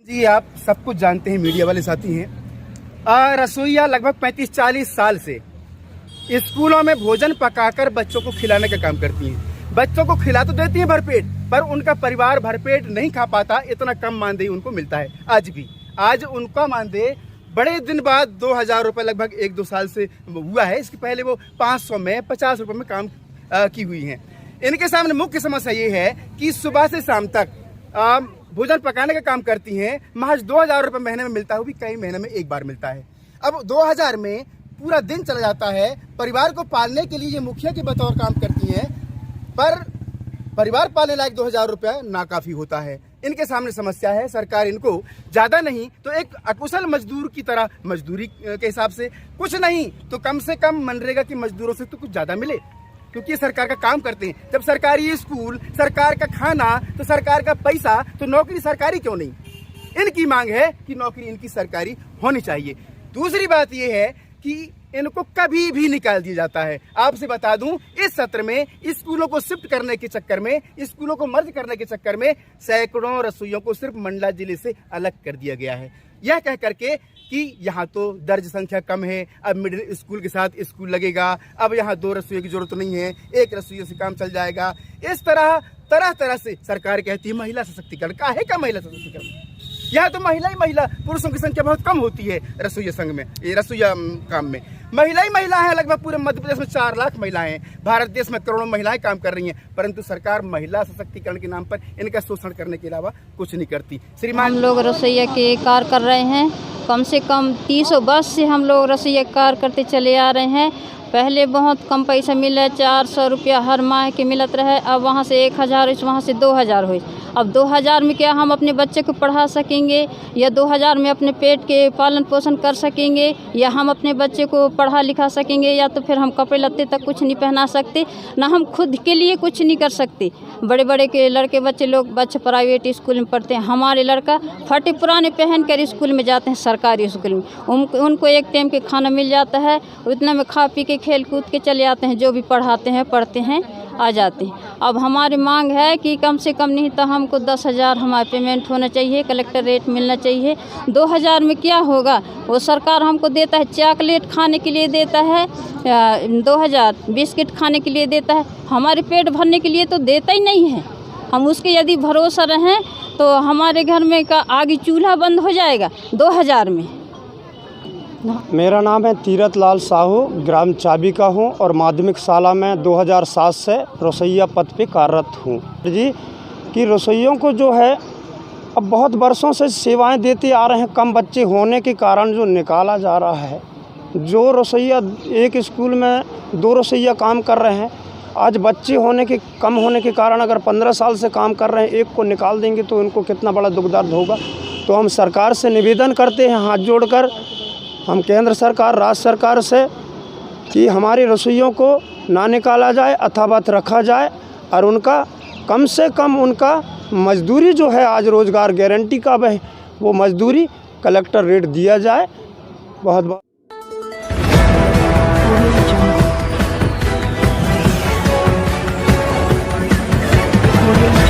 जी आप सब कुछ जानते हैं, मीडिया वाले साथी हैं। रसोइया लगभग 35-40 साल से स्कूलों में भोजन पकाकर बच्चों को खिलाने का काम करती हैं। बच्चों को खिला तो देती हैं भरपेट, पर उनका परिवार भरपेट नहीं खा पाता, इतना कम मानदेय उनको मिलता है। आज भी उनका मानदेय बड़े दिन बाद 2000 रुपये लगभग 1-2 साल से हुआ है। इसके पहले वो 500 में 50 रुपये में काम की हुई हैं। इनके सामने मुख्य समस्या ये है कि सुबह से शाम तक भोजन पकाने का काम करती हैं। महज 2000 रुपये महीने में मिलता है, वो भी कई महीने में एक बार मिलता है। अब 2000 में पूरा दिन चला जाता है। परिवार को पालने के लिए ये मुखिया के बतौर काम करती हैं, पर परिवार पालने लायक 2000 रुपया नाकाफी होता है। इनके सामने समस्या है, सरकार इनको ज़्यादा नहीं तो एक अकुशल मजदूर की तरह मजदूरी के हिसाब से, कुछ नहीं तो कम से कम मनरेगा की मजदूरों से तो कुछ ज़्यादा मिले, क्योंकि सरकार का काम करते हैं। जब सरकारी स्कूल, सरकार का खाना, तो सरकार का पैसा, तो नौकरी सरकारी क्यों नहीं? इनकी मांग है कि नौकरी इनकी सरकारी होनी चाहिए। दूसरी बात यह है कि इनको कभी भी निकाल दिया जाता है। आपसे बता दूं, इस सत्र में स्कूलों को शिफ्ट करने के चक्कर में, स्कूलों को मर्ज करने के चक्कर में सैकड़ों रसोइयों को सिर्फ मंडला जिले से अलग कर दिया गया है, यह कह करके कि यहाँ तो दर्ज संख्या कम है, अब मिडिल स्कूल के साथ स्कूल लगेगा, अब यहाँ 2 रसोइयों की जरूरत नहीं है, 1 रसोइयों से काम चल जाएगा। इस तरह तरह से सरकार कहती है महिला सशक्तिकरण। काहे का महिला सशक्तिकरण? यहाँ तो महिला ही महिला, पुरुषों की संख्या बहुत कम होती है रसोइया संघ में, ये रसोइया काम में महिला ही महिला है। लगभग पूरे मध्य प्रदेश में 4 लाख महिलाएं हैं। भारत देश में करोड़ों महिलाएं काम कर रही हैं, परंतु सरकार महिला सशक्तिकरण के नाम पर इनका शोषण करने के अलावा कुछ नहीं करती। श्रीमान, हम लोग रसोइया के कार्य कर रहे हैं, कम से कम 30 वर्ष से हम लोग रसोइया कार्य करते चले आ रहे हैं। पहले बहुत कम पैसा मिला, 400 रुपया हर माह के मिलत रहे, अब वहाँ से 1000, वहाँ से 2000 हुई। अब 2000 में क्या हम अपने बच्चे को पढ़ा सकेंगे, या 2000 में अपने पेट के पालन पोषण कर सकेंगे, या हम अपने बच्चे को पढ़ा लिखा सकेंगे, या तो फिर हम कपड़े लत्ते तक कुछ नहीं पहना सकते, ना हम खुद के लिए कुछ नहीं कर सकते। बड़े बड़े के लड़के बच्चे प्राइवेट स्कूल में पढ़ते हैं, हमारे लड़का फटे पुराने पहन कर स्कूल में जाते हैं, सरकारी स्कूल में। उनको एक टाइम के खाना मिल जाता है, उतना में खा पी के खेल कूद के चले आते हैं, जो भी पढ़ाते हैं पढ़ते हैं आ जाते हैं। अब हमारी मांग है कि कम से कम नहीं तो हमको 10,000 हमारा पेमेंट होना चाहिए, कलेक्टर रेट मिलना चाहिए। 2000 में क्या होगा? वो सरकार हमको देता है, चॉकलेट खाने के लिए देता है 2000, बिस्किट खाने के लिए देता है, हमारे पेट भरने के लिए तो देता ही नहीं है। हम उसके यदि भरोसा रहें तो हमारे घर में का आगे चूल्हा बंद हो जाएगा 2000 में। मेरा नाम है तीरथ लाल साहू, ग्राम चाबी का हूँ और माध्यमिक शाला में 2007 से रसोइया पद पे कार्यरत हूँ जी। कि रसोइयों को जो है अब बहुत वर्षों से सेवाएं देते आ रहे हैं, कम बच्चे होने के कारण जो निकाला जा रहा है। जो रसोइया एक स्कूल में 2 रसोइया काम कर रहे हैं, आज बच्चे कम होने के कारण अगर 15 साल से काम कर रहे हैं, एक को निकाल देंगे तो उनको कितना बड़ा दुख दर्द होगा। तो हम सरकार से निवेदन करते हैं, हाथ जोड़कर, हम केंद्र सरकार, राज्य सरकार से, कि हमारी रसोइयों को ना निकाला जाए, अथावत रखा जाए और उनका कम से कम उनका मजदूरी जो है, आज रोज़गार गारंटी का वो मजदूरी कलेक्टर रेट दिया जाए। बहुत बहुत Audio